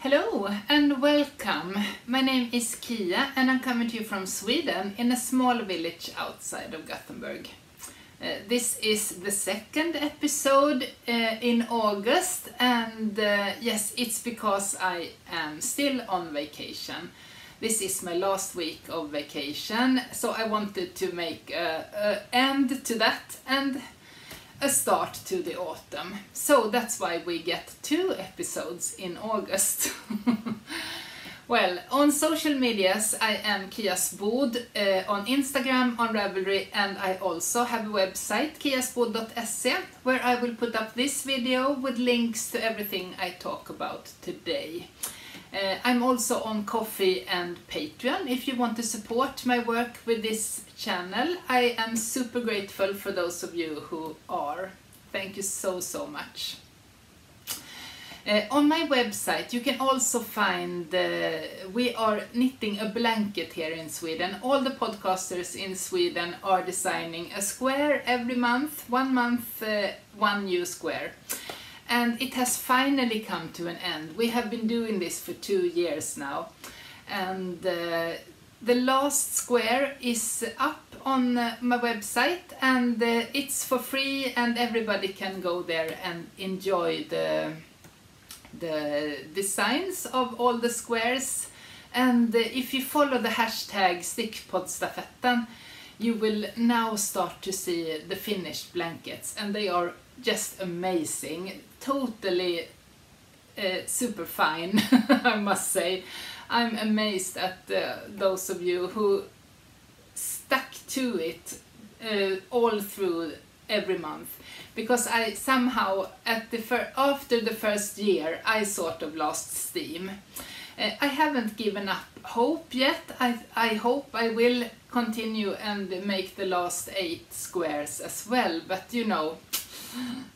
Hello and welcome. My name is Kia and I'm coming to you from Sweden in a small village outside of Gothenburg. This is the second episode in August and yes, it's because I am still on vacation. This is my last week of vacation, so I wanted to make an end to that and a start to the autumn. So that's why we get 2 episodes in August. Well, on social medias I am Ciasbod, on Instagram, on Ravelry, and I also have a website, ciasbod.se, where I will put up this video with links to everything I talk about today. I'm also on Ko-fi and Patreon if you want to support my work with this channel. I am super grateful for those of you who are. Thank you so much. On my website you can also find, we are knitting a blanket here in Sweden. All the podcasters in Sweden are designing a square every month, one new square. And it has finally come to an end. We have been doing this for 2 years now. And the last square is up on my website and it's for free and everybody can go there and enjoy the designs of all the squares. And if you follow the hashtag stickpodstafetten, you will now start to see the finished blankets and they are just amazing, totally super fine. I must say. I'm amazed at those of you who stuck to it all through every month, because I somehow after the first year I sort of lost steam. I haven't given up hope yet. I hope I will continue and make the last 8 squares as well, but you know,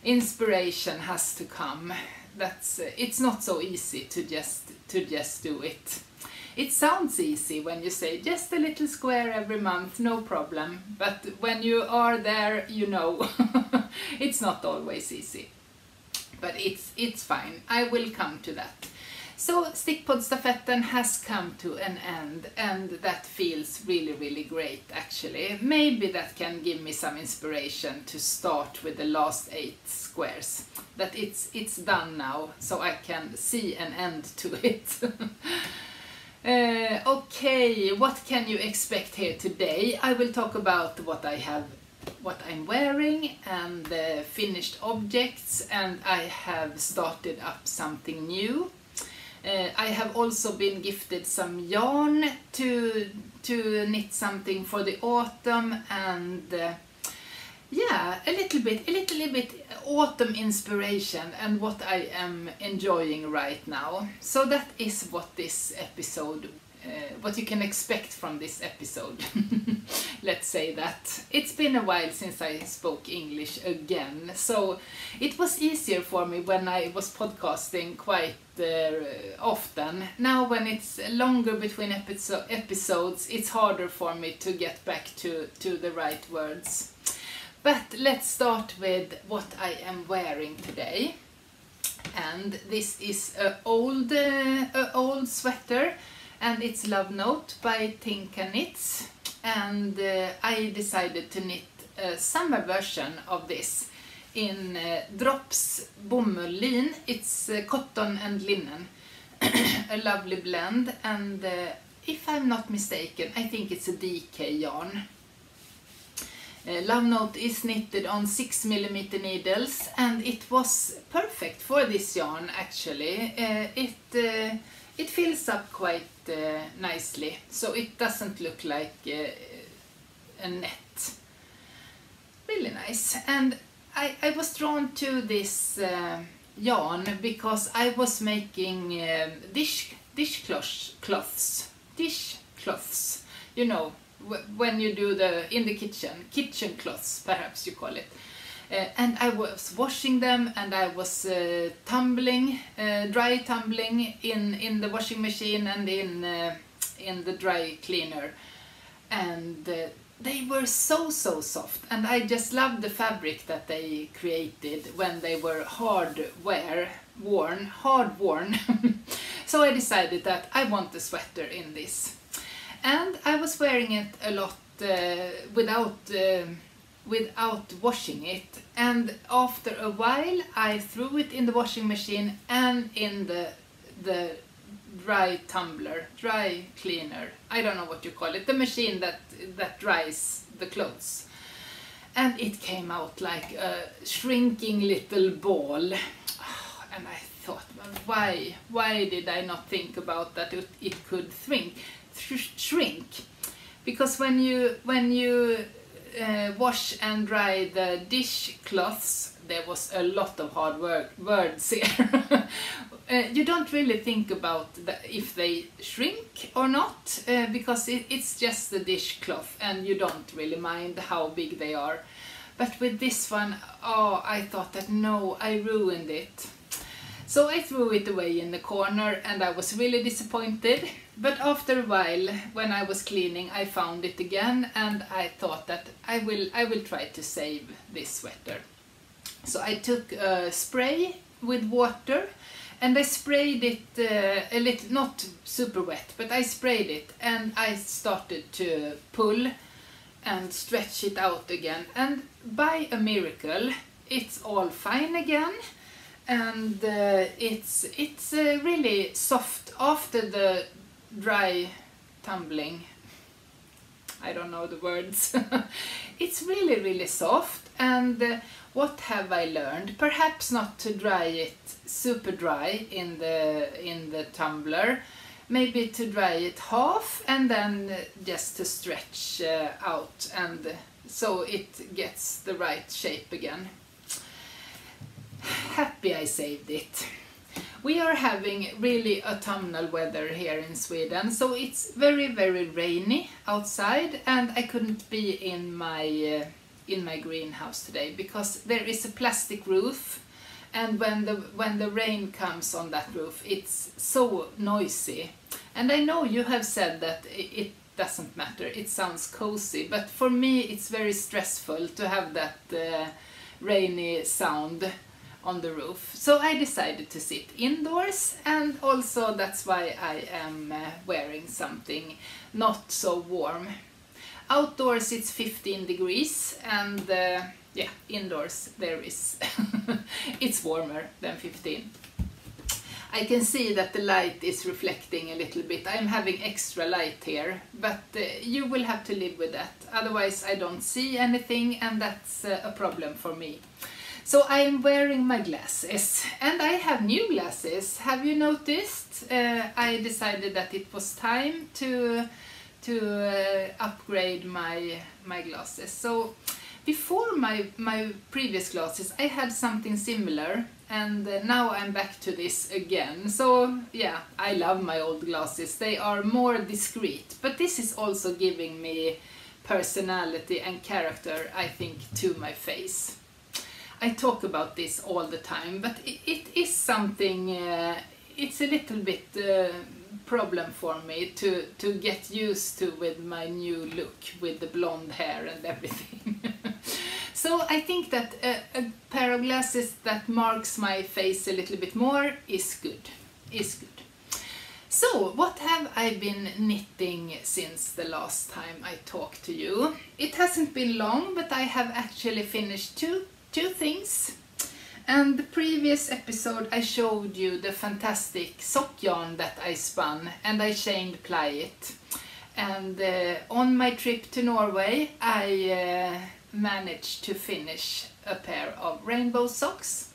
inspiration has to come. It's not so easy to just do it. It sounds easy when you say just a little square every month, no problem, but when you are there, you know, it's not always easy. But it's fine. I will come to that. So Stickpodstafetten has come to an end and that feels really great actually. Maybe that can give me some inspiration to start with the last 8 squares. That it's done now, so I can see an end to it. Okay, what can you expect here today? I will talk about what I'm wearing and the finished objects, and I have started up something new. I have also been gifted some yarn to knit something for the autumn, and yeah, a little bit autumn inspiration and what I am enjoying right now. So that is what this episode, what you can expect from this episode. Let's say that. It's been a while since I spoke English again, so it was easier for me when I was podcasting quite often. Now when it's longer between episodes, it's harder for me to get back to the right words. But let's start with what I am wearing today. And this is an old sweater, and it's Love Note by Tinka Knits. And I decided to knit a summer version of this in Drops bomull. It's cotton and linen. A lovely blend, and if I'm not mistaken, I think it's a DK yarn. Love Note is knitted on 6mm needles, and it was perfect for this yarn actually. It fills up quite nicely, so it doesn't look like a net. Really nice. And I was drawn to this yarn because I was making dishcloths, you know, when you do in the kitchen cloths, perhaps you call it. And I was washing them, and I was dry tumbling in the washing machine and in the dry cleaner, and they were so soft, and I just loved the fabric that they created when they were hard worn. So I decided that I want a sweater in this. And I was wearing it a lot without washing it. And after a while I threw it in the washing machine and in the dry cleaner. I don't know what you call it. The machine that dries the clothes. And it came out like a shrinking little ball. And I thought, well, why did I not think about that it could shrink? Because when you wash and dry the dishcloths, there was a lot of hard words here. You don't really think about if they shrink or not, because it's just the dishcloth and you don't really mind how big they are. But with this one, oh, I thought that no, I ruined it. So I threw it away in the corner and I was really disappointed. But after a while, when I was cleaning, I found it again and I thought that I will try to save this sweater. So I took a spray with water and I sprayed it a little, not super wet, but I sprayed it and I started to pull and stretch it out again. And by a miracle, it's all fine again. And it's really soft after the dry tumbling. I don't know the words. It's really, really soft. And what have I learned? Perhaps not to dry it super dry in the tumbler. Maybe to dry it half and then just to stretch out, and so it gets the right shape again. Happy I saved it. We are having really autumnal weather here in Sweden, so it's very, very rainy outside, and I couldn't be in my greenhouse today because there is a plastic roof, and when the rain comes on that roof, it's so noisy. And I know you have said that it doesn't matter, it sounds cozy, but for me it's very stressful to have that rainy sound on the roof. So I decided to sit indoors, and also that's why I am wearing something not so warm. Outdoors it's 15 degrees and yeah, indoors there is it's warmer than 15. I can see that the light is reflecting a little bit. I'm having extra light here, but you will have to live with that. Otherwise I don't see anything, and that's a problem for me. So I am wearing my glasses, and I have new glasses. Have you noticed? I decided that it was time to upgrade my glasses. So before my previous glasses I had something similar, and now I'm back to this again. So yeah, I love my old glasses. They are more discreet, but this is also giving me personality and character, I think, to my face. I talk about this all the time, but it is something, it's a little bit problem for me to get used to with my new look, with the blonde hair and everything. So I think that a pair of glasses that marks my face a little bit more is good. So what have I been knitting since the last time I talked to you? It hasn't been long, but I have actually finished two things. And the previous episode I showed you the fantastic sock yarn that I spun, and I chained ply it. And on my trip to Norway I managed to finish a pair of rainbow socks,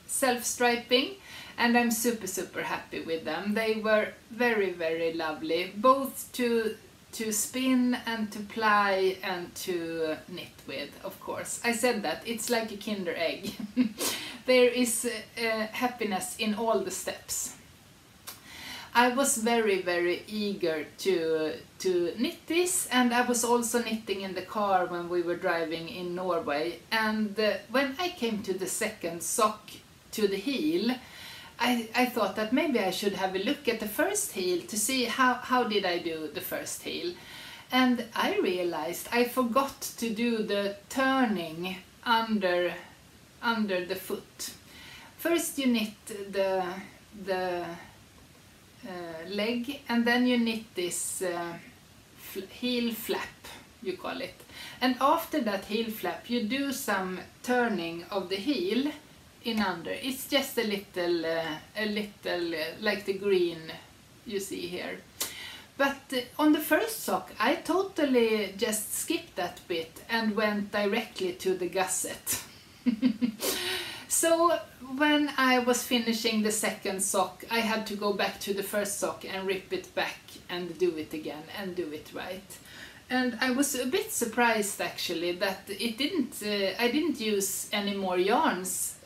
self-striping, and I'm super happy with them. They were very, very lovely, both to spin and to ply and to knit with, of course. I said that, it's like a Kinder egg. There is happiness in all the steps. I was very, very eager to knit this, and I was also knitting in the car when we were driving in Norway. And when I came to the second sock to the heel, I thought that maybe I should have a look at the first heel to see how did I do the first heel. And I realized I forgot to do the turning under the foot. First you knit the leg, and then you knit this heel flap, you call it. And after that heel flap you do some turning of the heel in under. It's just a little like the green you see here. But on the first sock I totally just skipped that bit and went directly to the gusset. So when I was finishing the second sock I had to go back to the first sock and rip it back and do it again and do it right. And I was a bit surprised actually that it didn't, I didn't use any more yarns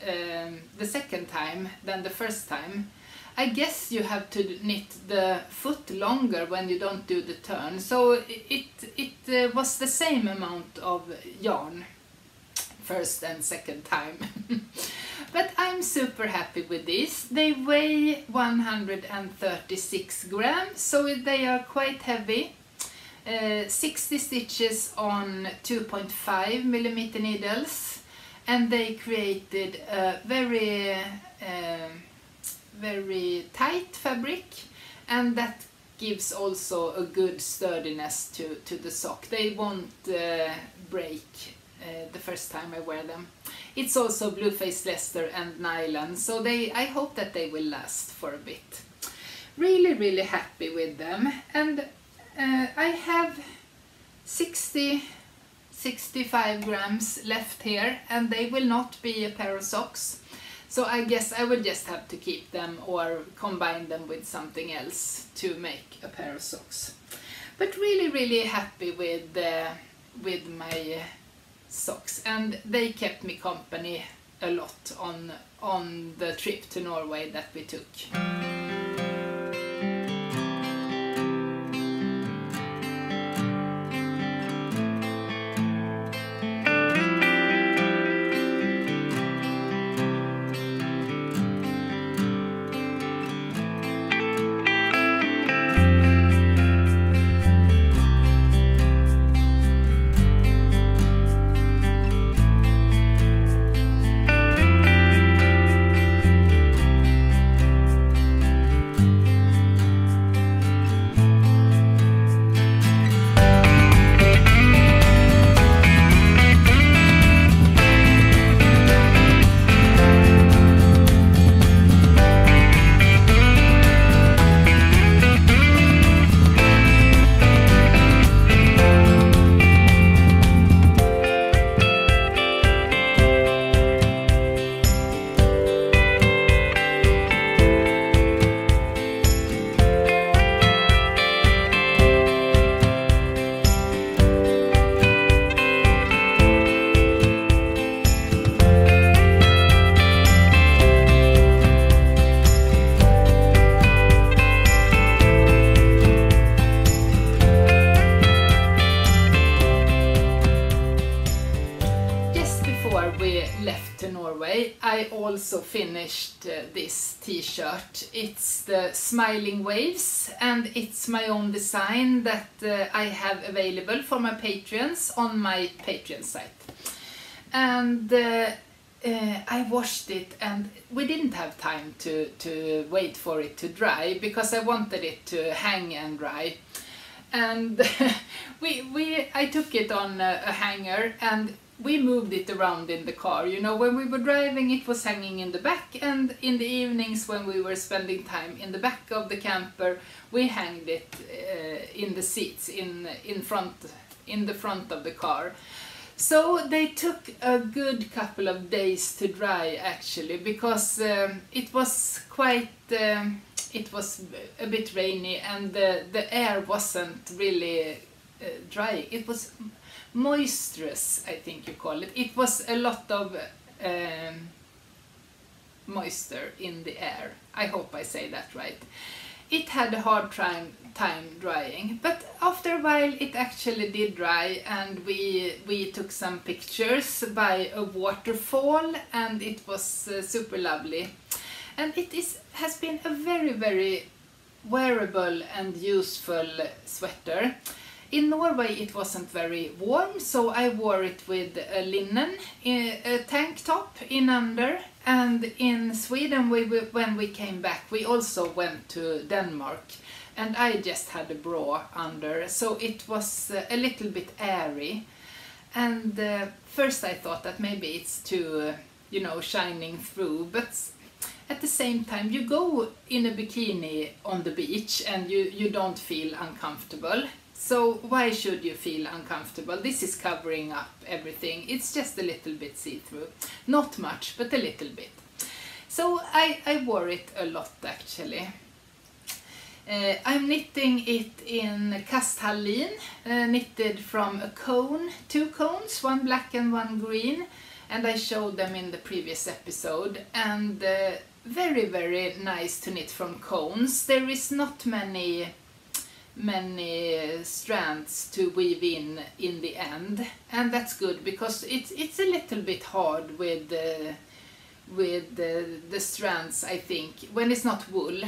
the second time than the first time. I guess you have to knit the foot longer when you don't do the turn, so it was the same amount of yarn first and second time. But I'm super happy with these. They weigh 136 grams, so they are quite heavy. 60 stitches on 2.5 millimeter needles, and they created a very tight fabric, and that gives also a good sturdiness to the sock. They won't break the first time I wear them. It's also blue faced Leicester and nylon, so I hope that they will last for a bit. Really happy with them, and I have 65 grams left here, and they will not be a pair of socks. So I guess I will just have to keep them or combine them with something else to make a pair of socks. But really happy with my socks, and they kept me company a lot on the trip to Norway that we took. I also finished this t-shirt. It's the Smiling Waves, and it's my own design that I have available for my patrons on my Patreon site. And I washed it, and we didn't have time to wait for it to dry because I wanted it to hang and dry. And I took it on a hanger and we moved it around in the car. You know, when we were driving it was hanging in the back, and in the evenings when we were spending time in the back of the camper we hanged it in the seats in the front of the car. So they took a good couple of days to dry actually, because it was quite it was a bit rainy and the air wasn't really dry. It was moisturous, I think you call it. It was a lot of moisture in the air. I hope I say that right. It had a hard time drying, but after a while it actually did dry, and we took some pictures by a waterfall, and it was super lovely. And it has been a very, very wearable and useful sweater. in Norway it wasn't very warm, so I wore it with a linen a tank top in under. And in Sweden, when we came back, we also went to Denmark, and I just had a bra under, so it was a little bit airy. And first I thought that maybe it's too, you know, shining through, but at the same time you go in a bikini on the beach and you don't feel uncomfortable. So why should you feel uncomfortable? This is covering up everything. It's just a little bit see-through. Not much, but a little bit. So I wore it a lot actually. I'm knitting it in kasthallin, knitted from a cone, 2 cones, one black and one green. And I showed them in the previous episode. And very, very nice to knit from cones. There is not many strands to weave in the end, and that's good because it's a little bit hard with the strands. I think when it's not wool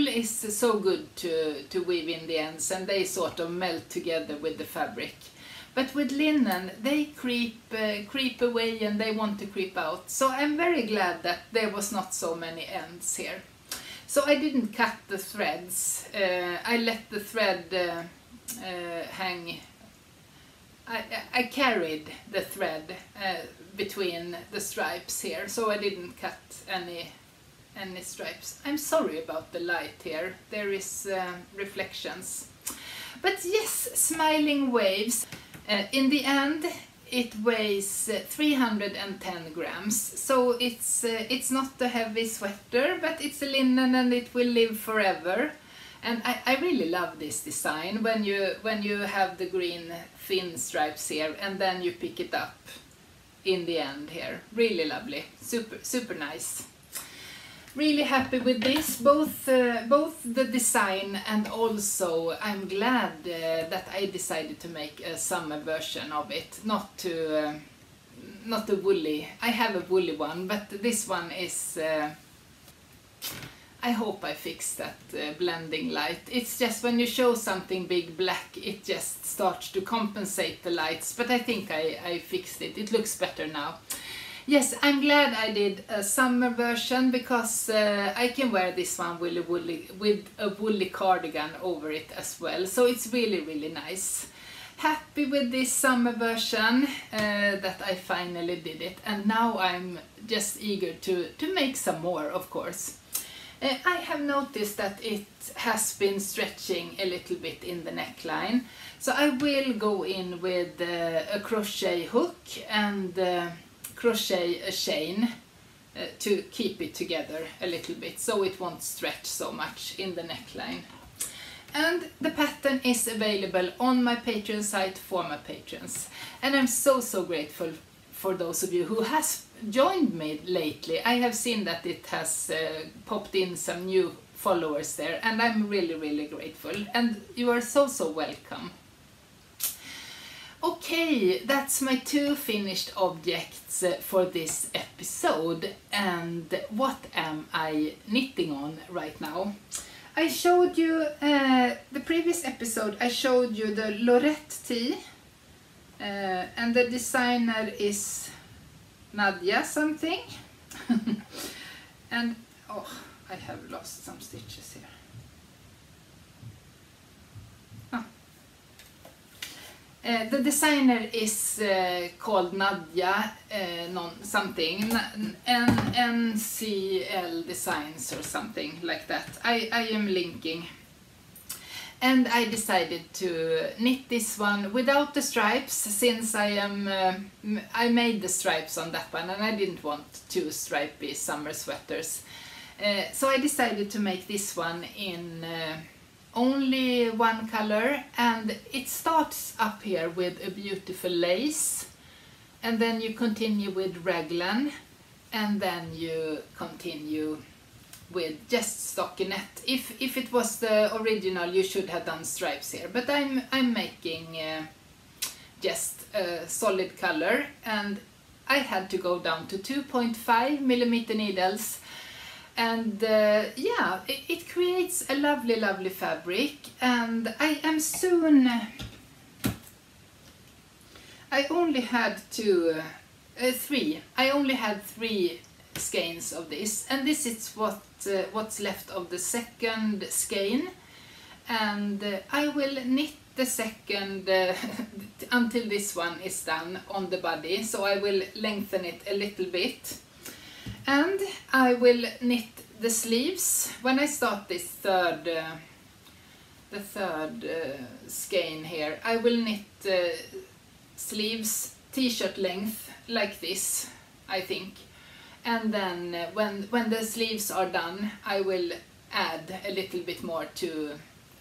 is so good to weave in the ends, and they sort of melt together with the fabric. But with linen they creep away and they want to creep out, so I'm very glad that there was not so many ends here. So I didn't cut the threads, I let the thread hang. I carried the thread between the stripes here, so I didn't cut any stripes. I'm sorry about the light here, there is reflections. But yes, smiling waves. In the end it weighs 310 grams, so it's not a heavy sweater, but it's a linen and it will live forever. And I really love this design when you have the green thin stripes here and then you pick it up in the end here. Really lovely, super nice. Really happy with this, both the design and also I'm glad that I decided to make a summer version of it, not a woolly. I have a woolly one, but this one is. I hope I fixed that blending light. It's just when you show something big black, it just starts to compensate the lights. But I think I fixed it. It looks better now. Yes, I'm glad I did a summer version because I can wear this one with a woolly cardigan over it as well. So it's really, really nice. Happy with this summer version that I finally did it. And now I'm just eager to make some more, of course. I have noticed that it has been stretching a little bit in the neckline. So I will go in with a crochet hook and crochet a chain to keep it together a little bit so it won't stretch so much in the neckline. And the pattern is available on my Patreon site for my patrons. And I'm so grateful for those of you who has joined me lately. I have seen that it has popped in some new followers there, and I'm really, really grateful. And you are so welcome. Okay, that's my 2 finished objects for this episode. And what am I knitting on right now? I showed you, the previous episode, I showed you the Lorette tee. And the designer is Nadia something. And, oh, I have lost some stitches here. The designer is called Nadia something, NCL Designs or something like that. I am linking. And I decided to knit this one without the stripes, since I made the stripes on that one and I didn't want 2 stripy summer sweaters. So I decided to make this one in only one color, and it starts up here with a beautiful lace, and then you continue with raglan, and then you continue with just stockinette. If it was the original, you should have done stripes here, but I'm making just a solid color, and I had to go down to 2.5mm needles. And yeah, it creates a lovely fabric, and I am soon I only had three. I only had 3 skeins of this, and this is what's left of the second skein, and I will knit the second until this one is done on the body, so I will lengthen it a little bit, and I will knit the sleeves when I start this the third skein here. I will knit sleeves t-shirt length like this, I think, and then when the sleeves are done I will add a little bit more to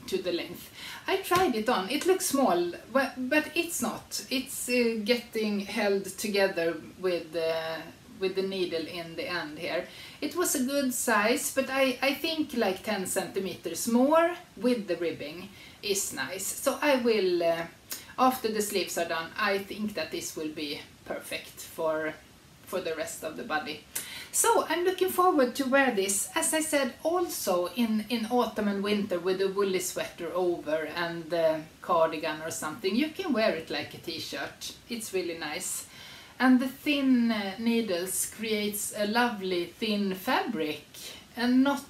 the length. I tried it on, it looks small, but it's not. It's getting held together with the needle in the end here. It was a good size, but I think like 10 centimeters more with the ribbing is nice. So I will, after the sleeves are done, I think that this will be perfect for the rest of the body. So I'm looking forward to wear this, as I said, also in autumn and winter with a woolly sweater over and a cardigan or something. You can wear it like a t-shirt. It's really nice. And the thin needles creates a lovely thin fabric, and not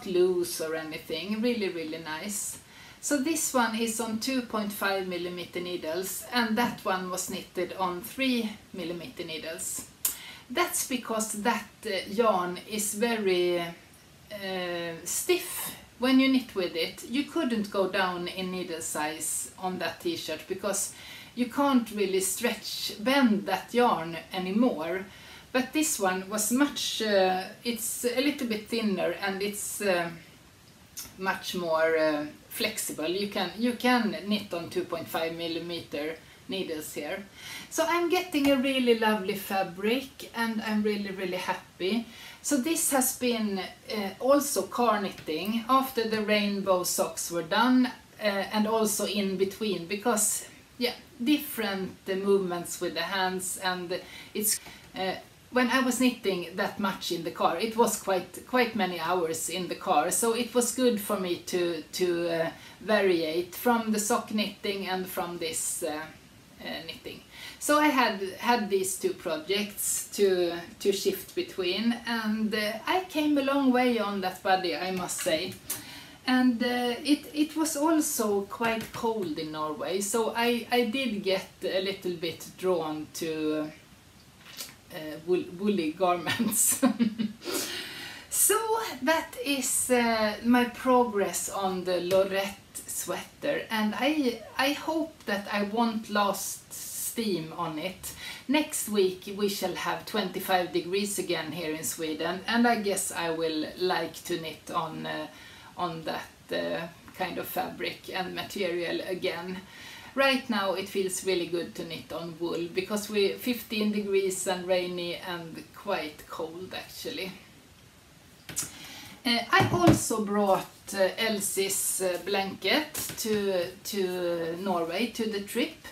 loose or anything. Really, really nice. So this one is on 2.5mm needles, and that one was knitted on 3mm needles. That's because that yarn is very stiff when you knit with it. You couldn't go down in needle size on that t-shirt because you can't really bend that yarn anymore. But this one was much, it's a little bit thinner, and it's much more flexible. You can knit on 2.5mm needles here. So I'm getting a really lovely fabric, and I'm really, really happy. So this has been also car knitting after the rainbow socks were done, and also in between, because yeah, different movements with the hands, and it's when I was knitting that much in the car, it was quite many hours in the car, so it was good for me to variate from the sock knitting and from this knitting. So I had these 2 projects to shift between, and I came a long way on that body, I must say. And it was also quite cold in Norway, so I did get a little bit drawn to woolly garments. So that is my progress on the Lorette sweater, and I hope that I won't lost steam on it. Next week we shall have 25 degrees again here in Sweden, and I guess I will like to knit on that kind of fabric and material again. Right now it feels really good to knit on wool, because we're 15 degrees and rainy and quite cold actually. I also brought Elsie's blanket to Norway, to the trip,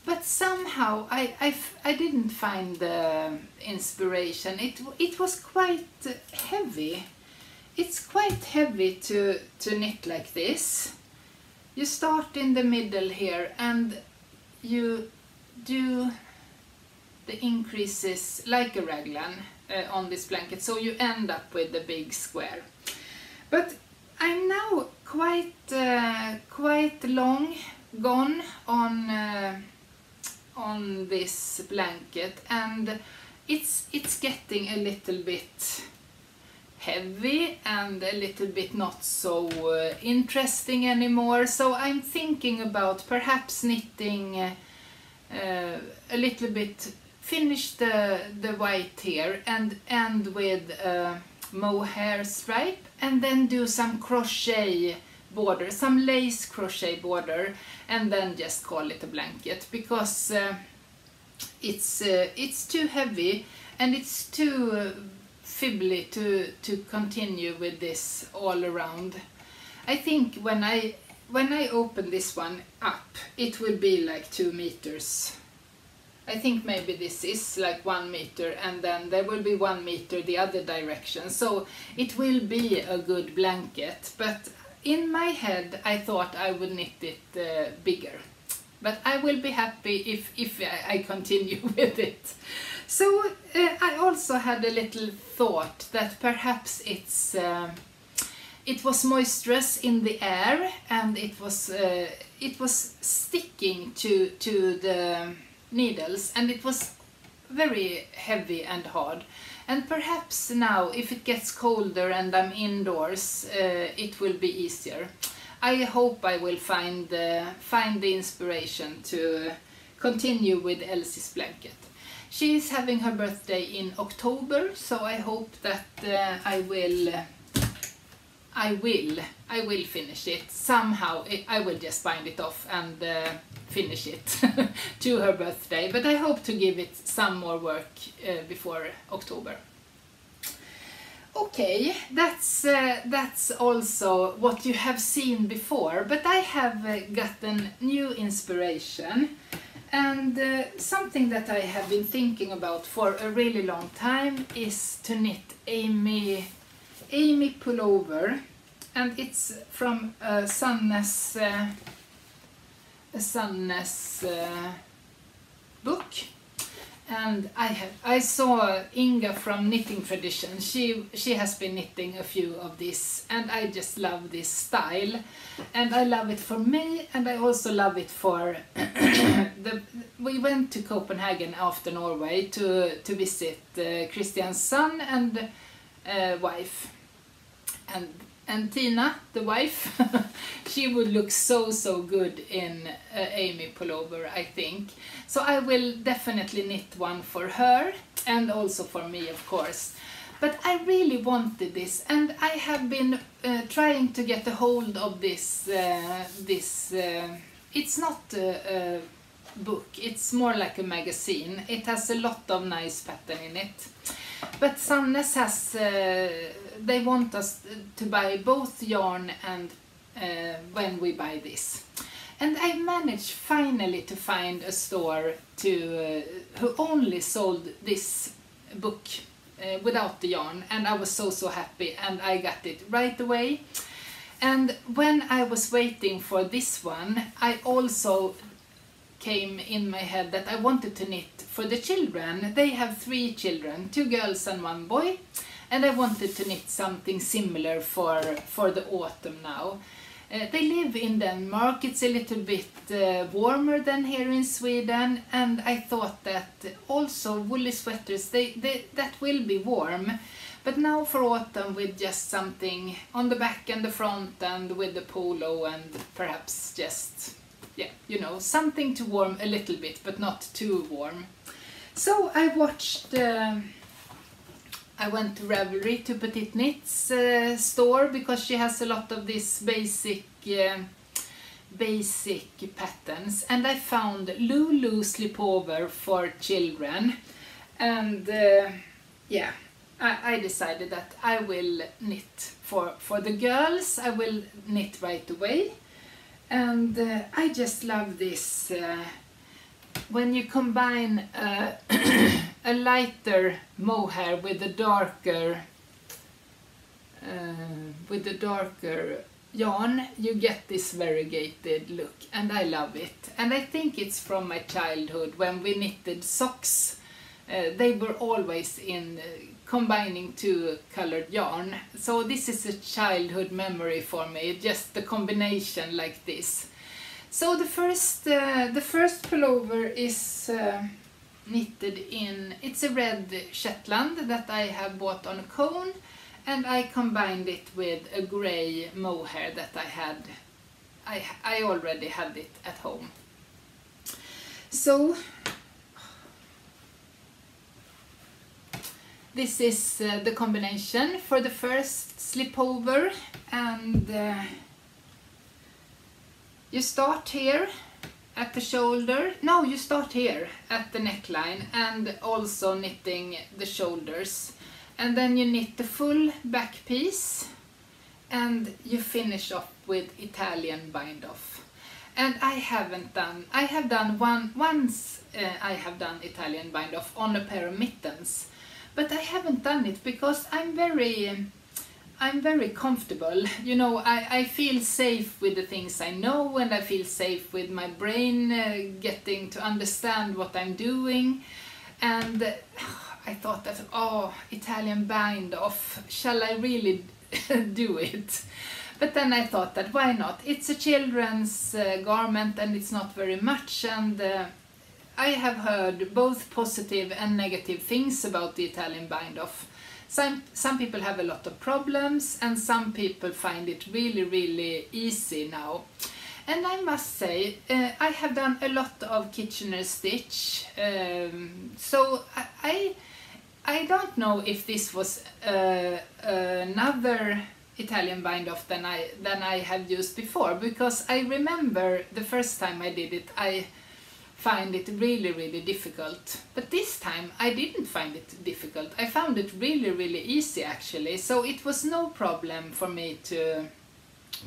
but somehow I didn't find the inspiration. It was quite heavy. It's quite heavy to knit like this. You start in the middle here and you do the increases like a raglan on this blanket, so you end up with the big square. But I'm now quite long gone on this blanket, and it's getting a little bit heavy and a little bit not so interesting anymore. So I'm thinking about perhaps knitting a little bit, finish the white here and end with a mohair stripe, and then do some crochet border, some lace crochet border, and then just call it a blanket, because it's too heavy and it's too fibbly to continue with this all around. I think when I open this one up, it will be like 2 meters. I think maybe this is like 1 meter, and then there will be 1 meter the other direction, so it will be a good blanket. But in my head I thought I would knit it bigger. but I will be happy if I continue with it. So I also had a little thought that perhaps it was moisture in the air, and it was sticking to the needles, and it was very heavy and hard. And perhaps now, if it gets colder and I'm indoors, it will be easier. I hope I will find the inspiration to continue with Elsie's blanket. She is having her birthday in October, so I hope that I will finish it somehow. I will just bind it off and finish it to her birthday, but I hope to give it some more work before October. Okay, that's also what you have seen before, but I have gotten new inspiration, and something that I have been thinking about for a really long time is to knit Amy pullover, and it's from Sanne's book. And I saw Inga from Knitting Tradition. She has been knitting a few of these, and I just love this style, and I love it for me, and I also love it for we went to Copenhagen after Norway to visit Christian's son and wife, and Tina, the wife, she would look so good in Amy pullover, I think. So I will definitely knit one for her, and also for me, of course. But I really wanted this, and I have been trying to get a hold of this. It's not a book, it's more like a magazine. It has a lot of nice pattern in it. But Sannes has, they want us to buy both yarn and when we buy this. And I managed finally to find a store who only sold this book without the yarn, and I was so happy, and I got it right away. And when I was waiting for this one, I also came in my head that I wanted to knit for the children. They have 3 children, 2 girls and 1 boy, and I wanted to knit something similar for the autumn now. They live in Denmark. It's a little bit warmer than here in Sweden, and I thought that also woolly sweaters, that will be warm. But now for autumn, with just something on the back and the front, and with the polo, and perhaps just, yeah, you know, something to warm a little bit, but not too warm. So I watched, I went to Ravelry, to Petit Knit's store, because she has a lot of these basic patterns, and I found Lulu slipover for children, and yeah, I decided that I will knit for the girls. I will knit right away, and I just love this when you combine a lighter mohair with a darker yarn, you get this variegated look, and I love it. And I think it's from my childhood when we knitted socks. They were always in combining 2 colored yarn, so this is a childhood memory for me, just the combination like this. So the first pullover is knitted in, it's a red Shetland that I have bought on a cone, and I combined it with a grey mohair that I already had it at home. So this is the combination for the first slipover, and you start here at the shoulder. No, you start here at the neckline, and also knitting the shoulders, and then you knit the full back piece, and you finish off with Italian bind off. And I have done Italian bind off on a pair of mittens, but I haven't done it because I'm very I'm very comfortable. You know, I feel safe with the things I know, and I feel safe with my brain getting to understand what I'm doing. And I thought that, oh, Italian bind off, shall I really do it? But then I thought that why not? It's a children's garment and it's not very much, and I have heard both positive and negative things about the Italian bind off. Some people have a lot of problems, and some people find it really, really easy now. And I must say, I have done a lot of Kitchener stitch, so I don't know if this was another Italian bind off than I have used before, because I remember the first time I did it, I find it really, really difficult. But this time I didn't find it difficult. I found it really, really easy actually. So it was no problem for me to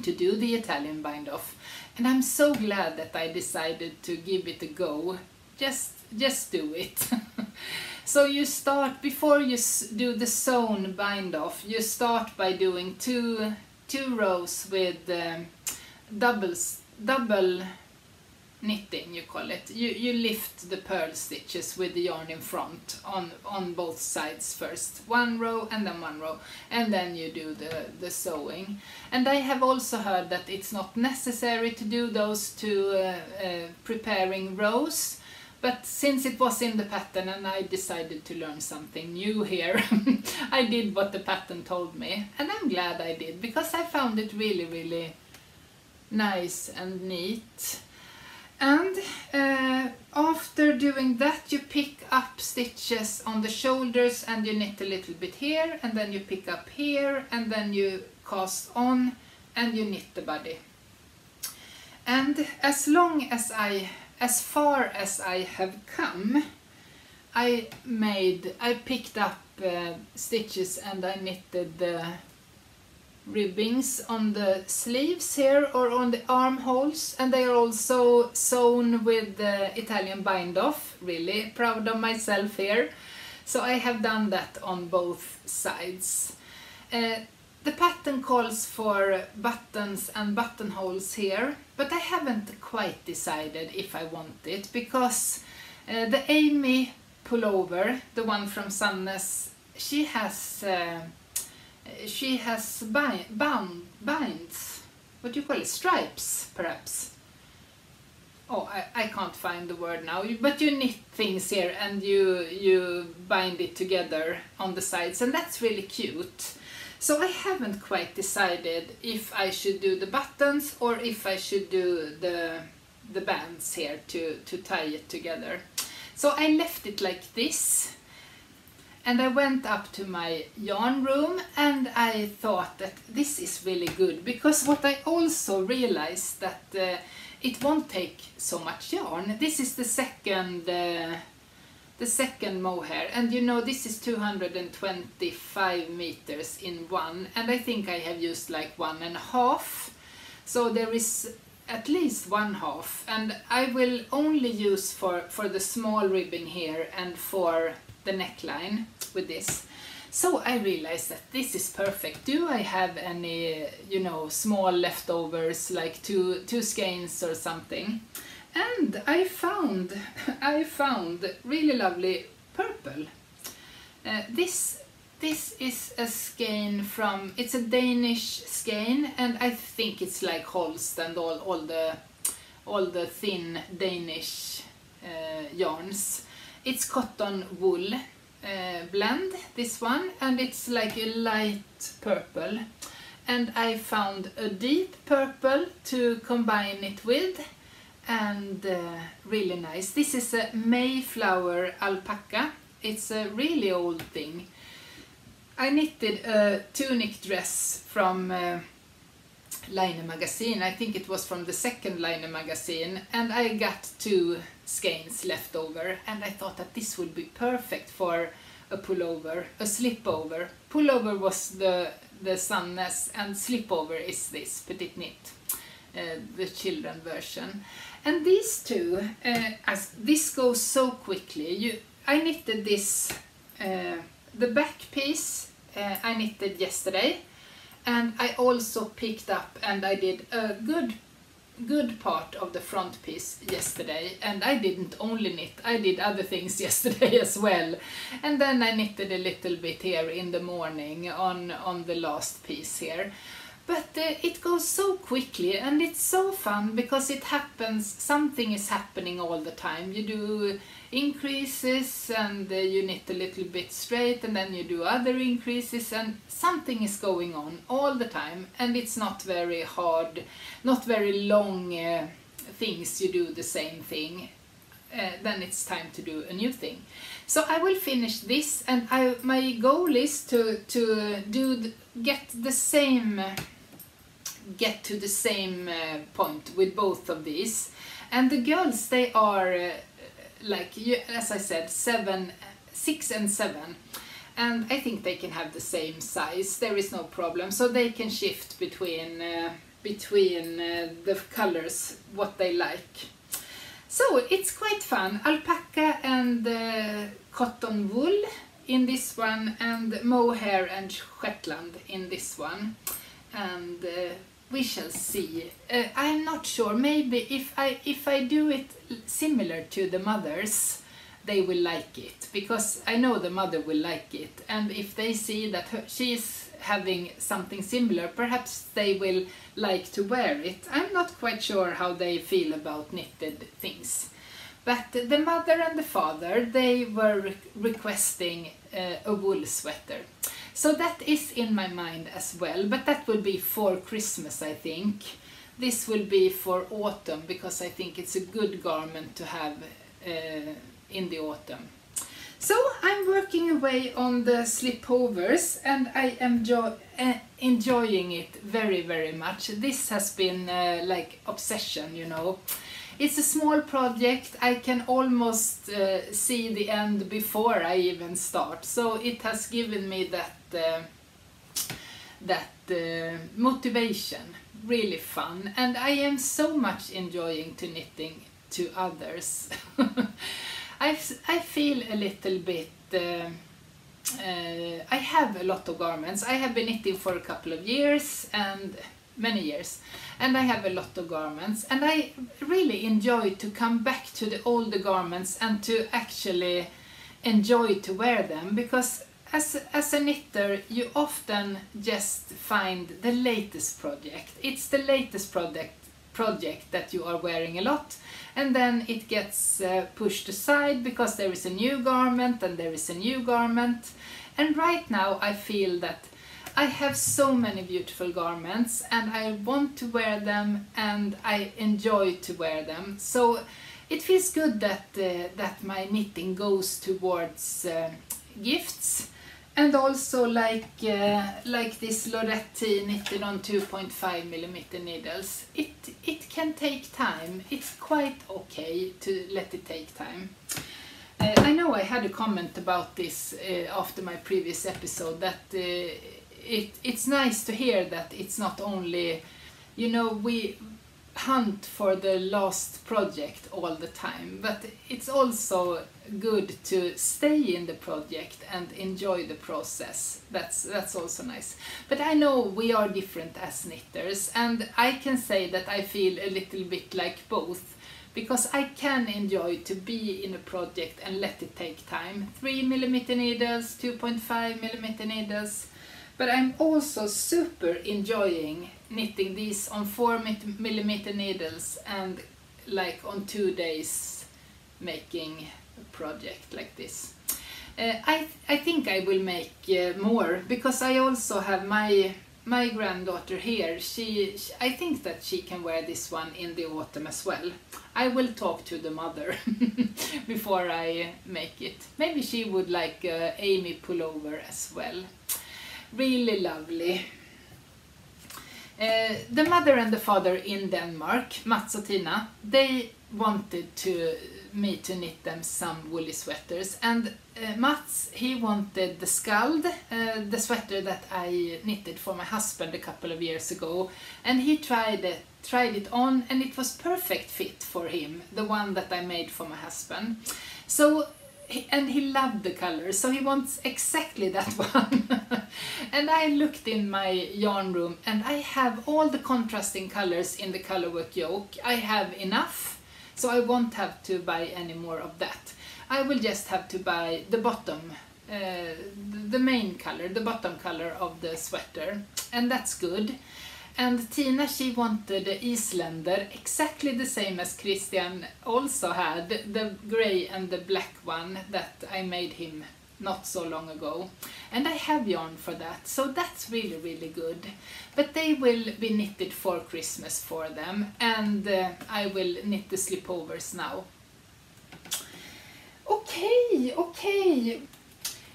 do the Italian bind off. And I'm so glad that I decided to give it a go. Just do it. So you start, before you do the sewn bind off, you start by doing two rows with double knitting, you call it. You lift the purl stitches with the yarn in front on both sides first. One row and then one row, and then you do the sewing. And I have also heard that it's not necessary to do those two preparing rows. But since it was in the pattern and I decided to learn something new here, I did what the pattern told me. And I'm glad I did, because I found it really, really nice and neat. And after doing that, you pick up stitches on the shoulders and you knit a little bit here, and then you pick up here, and then you cast on and you knit the body. And as far as I have come, I picked up stitches and I knitted the ribbings on the sleeves here or on the armholes, and they are also sewn with the Italian bind off. Really proud of myself here. So I have done that on both sides. The pattern calls for buttons and buttonholes here, but I haven't quite decided if I want it, because the Amy pullover, the one from Sannes, she has binds, what do you call it, stripes perhaps. Oh, I can't find the word now, but you knit things here and you bind it together on the sides, and that's really cute. So I haven't quite decided if I should do the buttons or if I should do the bands here to tie it together. So I left it like this, and I went up to my yarn room and I thought that this is really good, because what I also realized that it won't take so much yarn. This is the second mohair, and you know this is 225 meters in one, and I think I have used like 1.5, so there is at least 1/2, and I will only use for the small ribbing here and for the neckline with this. So I realized that this is perfect. Do I have any, you know, small leftovers, like two skeins or something? And I found really lovely purple. This is a skein from, it's a Danish skein, and I think it's like Holst and all the thin Danish yarns. It's cotton wool blend, this one, and it's like a light purple. And I found a deep purple to combine it with, and really nice. This is a Mayflower alpaca. It's a really old thing. I knitted a tunic dress from Line magazine. I think it was from the second Line magazine, and I got 2 skeins left over, and I thought that this would be perfect for a pullover, a slipover. Pullover was the Sannes, and slipover is this Petit Knit, the children version. And these two, as this goes so quickly. I knitted this, the back piece I knitted yesterday, and I also picked up and I did a good part of the front piece yesterday, and I didn't only knit, I did other things yesterday as well, and then I knitted a little bit here in the morning on the last piece here. But it goes so quickly and it's so fun because it happens, something is happening all the time. You do increases and you knit a little bit straight, and then you do other increases, and something is going on all the time, and it's not very hard, not very long things. You do the same thing, then it's time to do a new thing. So I will finish this, and my goal is to get to the same point with both of these. And the girls, they are like, as I said, 6 and 7, and I think they can have the same size. There is no problem, so they can shift between the colors what they like. So it's quite fun. Alpaca and cotton wool in this one, and mohair and Shetland in this one, and we shall see. I'm not sure. Maybe if I do it similar to the mothers, they will like it, because I know the mother will like it, and if they see that she's having something similar, perhaps they will like to wear it. I'm not quite sure how they feel about knitted things. But the mother and the father, they were requesting a wool sweater. So that is in my mind as well, but that will be for Christmas, I think. This will be for autumn, because I think it's a good garment to have in the autumn. So I'm working away on the slipovers, and I am enjoying it very, very much. This has been like obsession, you know. It's a small project. I can almost see the end before I even start. So it has given me that motivation. Really fun. And I am so much enjoying to knitting to others. I feel a little bit... I have a lot of garments. I have been knitting for a couple of years, and many years, and I have a lot of garments, and I really enjoy to come back to the older garments and to actually enjoy to wear them, because as a knitter you often just find the latest project. It's the latest project that you are wearing a lot, and then it gets pushed aside because there is a new garment and there is a new garment. And right now I feel that I have so many beautiful garments and I want to wear them and I enjoy to wear them. So it feels good that my knitting goes towards gifts, and also like this Loretti knitted on 2.5mm needles. It can take time. It's quite okay to let it take time. I know I had a comment about this after my previous episode, that it's nice to hear that it's not only, you know, we hunt for the last project all the time, but it's also good to stay in the project and enjoy the process. That's also nice. But I know we are different as knitters, and I can say that I feel a little bit like both, because I can enjoy to be in a project and let it take time. 3mm needles, 2.5mm needles. But I'm also super enjoying knitting these on 4mm needles and like on 2 days making a project like this. I think I will make more, because I also have my granddaughter here. I think that she can wear this one in the autumn as well. I will talk to the mother before I make it. Maybe she would like Amy pullover as well. Really lovely. The mother and the father in Denmark, Mats and Tina, they wanted me to knit them some woolly sweaters, and Mats, he wanted the Skald, the sweater that I knitted for my husband a couple of years ago, and he tried it on, and it was perfect fit for him, the one that I made for my husband. So and he loved the color, so he wants exactly that one. And I looked in my yarn room, and I have all the contrasting colors in the colorwork yoke. I have enough, so I won't have to buy any more of that. I will just have to buy the bottom, the main color, the bottom color of the sweater, and that's good. And Tina, she wanted the Islander, exactly the same as Christian also had, the grey and the black one that I made him not so long ago. And I have yarn for that, so that's really, really good. But they will be knitted for Christmas for them, and I will knit the slipovers now. Okay.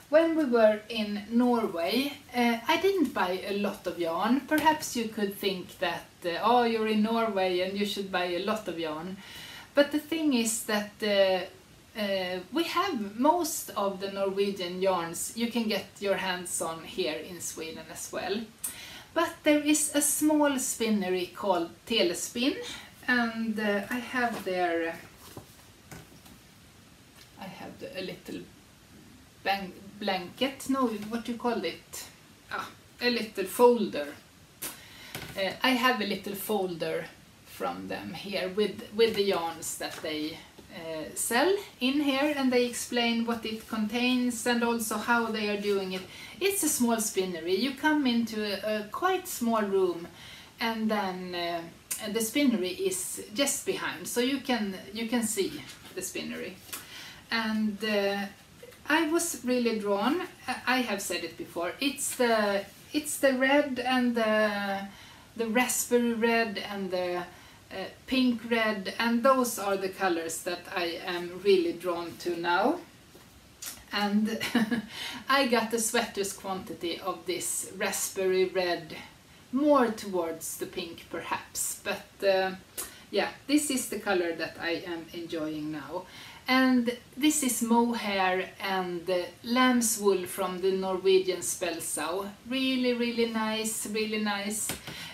When we were in Norway, I didn't buy a lot of yarn. Perhaps you could think that, oh, you're in Norway and you should buy a lot of yarn. But the thing is that we have most of the Norwegian yarns you can get your hands on here in Sweden as well. But there is a small spinnery called Telespin, and I have there, a little blanket, no, what do you call it? A little folder. I have a little folder from them here with the yarns that they sell in here, and they explain what it contains and also how they are doing it. It's a small spinnery. You come into a quite small room, and then the spinnery is just behind, so you can see the spinnery. And I was really drawn. I have said it before. It's the red and the raspberry red and the pink red, and those are the colors that I am really drawn to now. And I got the sweater's quantity of this raspberry red, more towards the pink perhaps, but yeah, this is the color that I am enjoying now. And this is mohair and lamb's wool from the Norwegian Spelsau. Really, really nice, really nice.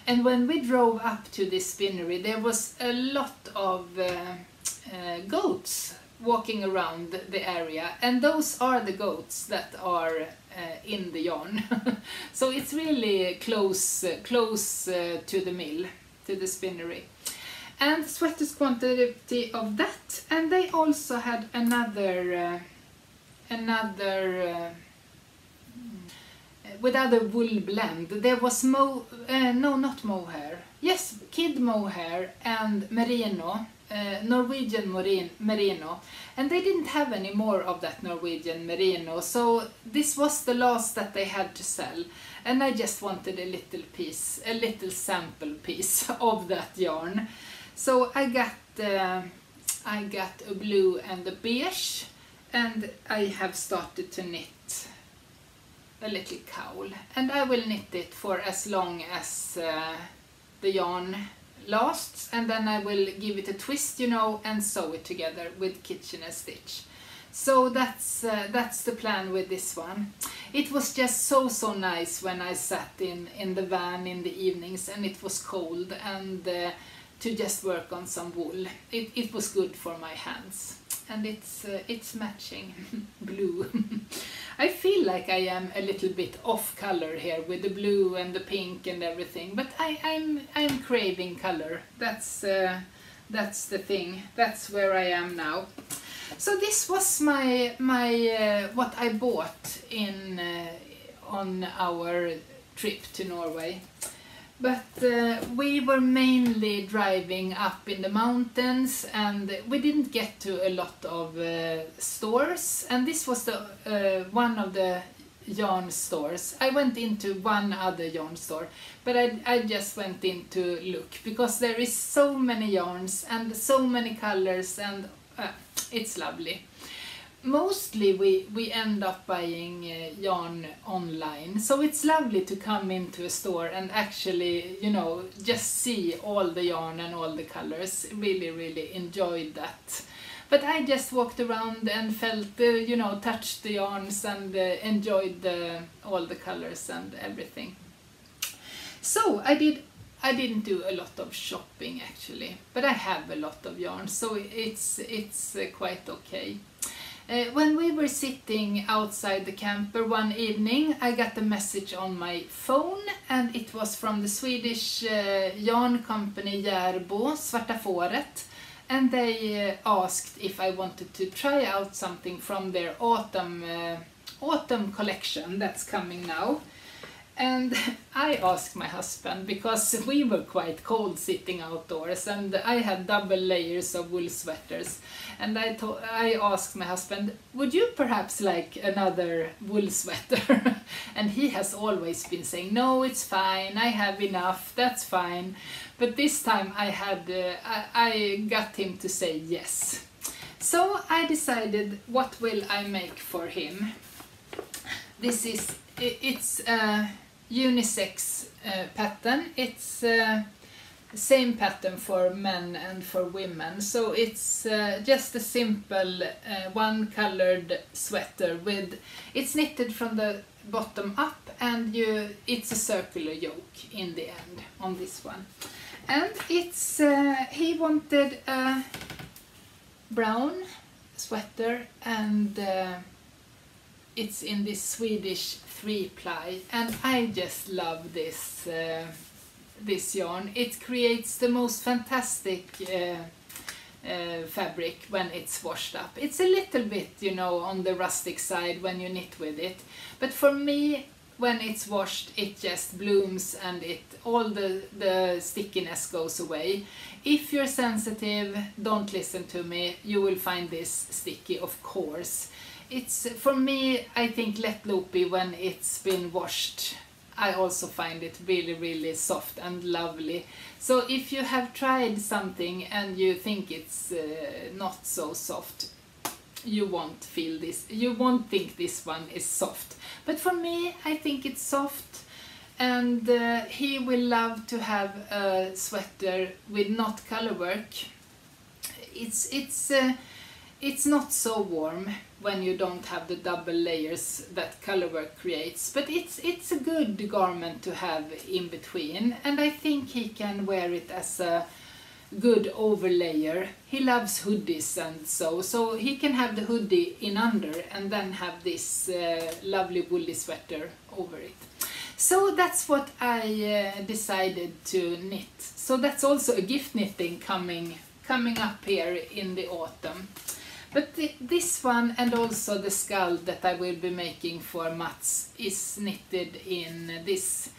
And when we drove up to this spinnery, there was a lot of goats walking around the area, and those are the goats that are in the yarn. So it's really close to the mill, to the spinnery. And sweater's quantity of that, and they also had another with other wool blend. There was no, not mohair. Yes, kid mohair and merino, Norwegian merino, and they didn't have any more of that Norwegian merino, so this was the last that they had to sell, and I just wanted a little piece, a little sample piece of that yarn. So I got a blue and a beige, and I have started to knit a little cowl, and I will knit it for as long as the yarn lasts, and then I will give it a twist, you know, and sew it together with kitchen stitch. So that's the plan with this one. It was just so nice when I sat in the van in the evenings and it was cold, and to just work on some wool. It was good for my hands, and it's matching blue. I feel like I am a little bit off color here with the blue and the pink and everything, but I'm craving color. That's the thing. That's where I am now. So this was my what I bought on our trip to Norway. But we were mainly driving up in the mountains, and we didn't get to a lot of stores, and this was the one of the yarn stores. I went into one other yarn store, but I just went in to look, because there is so many yarns and so many colors, and it's lovely. Mostly we end up buying yarn online, so it's lovely to come into a store and actually, you know, just see all the yarn and all the colors. Really enjoyed that. But I just walked around and felt, you know, touched the yarns and enjoyed all the colors and everything. So I didn't do a lot of shopping actually, but I have a lot of yarn, so it's quite okay. When we were sitting outside the camper one evening, I got a message on my phone, and it was from the Swedish yarn company Järbo and Svarta, and they asked if I wanted to try out something from their autumn collection that's coming now. And I asked my husband, because we were quite cold sitting outdoors, and I had double layers of wool sweaters, and I asked my husband, would you perhaps like another wool sweater? And he has always been saying, no, it's fine, I have enough, that's fine. But this time I got him to say yes. So I decided, what will I make for him? It's a unisex pattern. It's same pattern for men and for women. So it's just a simple one-colored sweater it's knitted from the bottom up, and it's a circular yoke in the end on this one. And he wanted a brown sweater, and it's in this Swedish 3-ply, and I just love this yarn. It creates the most fantastic fabric when it's washed up. It's a little bit, on the rustic side when you knit with it, but for me, when it's washed, it just blooms, and all the stickiness goes away. If you're sensitive, don't listen to me, you will find this sticky, of course. For me, I think let loopy, when it's been washed, I also find it really, really soft and lovely. So if you have tried something and you think it's not so soft, you won't feel this. You won't think this one is soft. But for me, I think it's soft, and he will love to have a sweater with not color work. It's not so warm when you don't have the double layers that color work creates, but it's a good garment to have in between, and I think he can wear it as a good overlayer. He loves hoodies, and so he can have the hoodie in under and then have this lovely woolly sweater over it. So that's what I decided to knit. So that's also a gift knitting coming up here in the autumn. But this one, and also the skull that I will be making for Mats, is knitted in this.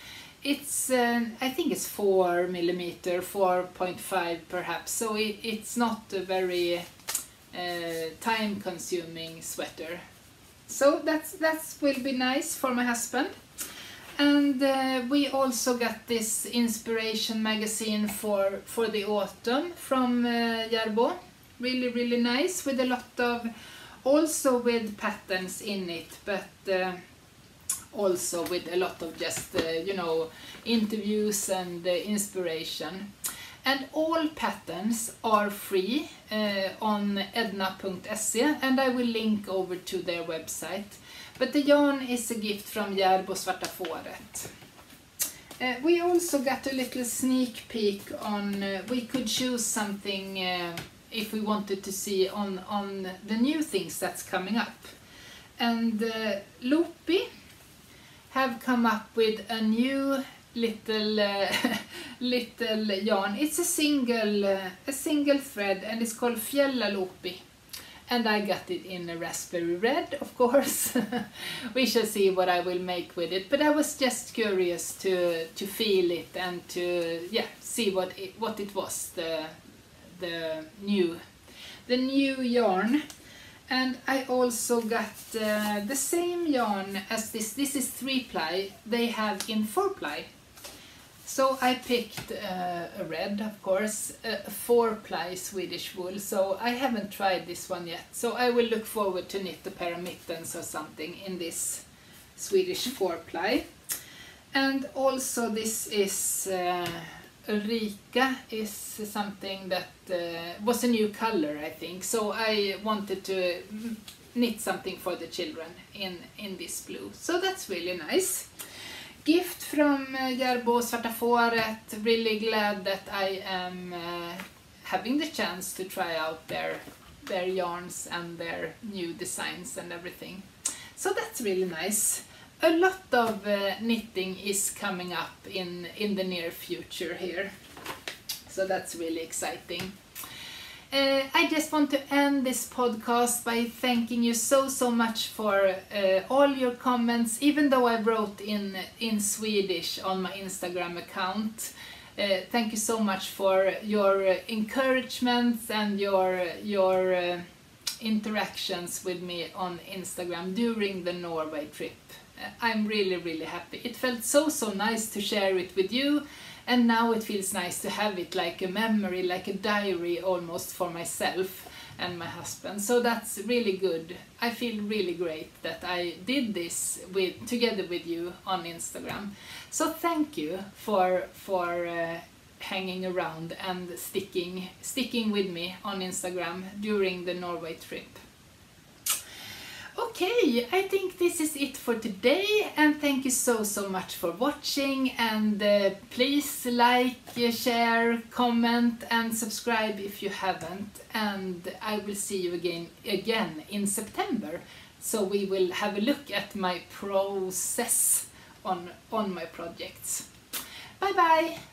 It's I think it's 4 millimeter, 4.5 perhaps, so it's not a very time-consuming sweater. So that will be nice for my husband. And we also got this inspiration magazine for the autumn from Järbo. Really, really nice, with a lot of, also with patterns in it, but also with a lot of just, interviews and inspiration. And all patterns are free on edna.se, and I will link over to their website. But the yarn is a gift from Järbo and Svarta. We also got a little sneak peek on, we could choose something if we wanted to see on the new things that's coming up. And Loopy have come up with a new little yarn. It's a single thread, and it's called Fjälla Loopy. And I got it in a raspberry red, of course. We shall see what I will make with it. But I was just curious to feel it and to see what it was, the new yarn. And I also got the same yarn as this. This is 3-ply. They have in 4-ply. So I picked a red, of course, a 4-ply Swedish wool. So I haven't tried this one yet. So I will look forward to knit a pair of mittens or something in this Swedish 4-ply. And also this is Ulrika, is something that was a new color, I think. So I wanted to knit something for the children in this blue. So that's really nice. Gift from Järbo and Svarta. Really glad that I am having the chance to try out their their yarns and their new designs and everything. So that's really nice. A lot of knitting is coming up in the near future here. So that's really exciting. I just want to end this podcast by thanking you so much for all your comments, even though I wrote in Swedish on my Instagram account. Thank you so much for your encouragements and your interactions with me on Instagram during the Norway trip. I'm really happy. It felt so nice to share it with you, and now it feels nice to have it like a memory, like a diary almost for myself and my husband. So that's really good. I feel really great that I did this together with you on Instagram. So thank you for hanging around and sticking with me on Instagram during the Norway trip. Okay, I think this is it for today, and thank you so much for watching, and please like, share, comment and subscribe if you haven't, and I will see you again in September, so we will have a look at my process on my projects. Bye bye!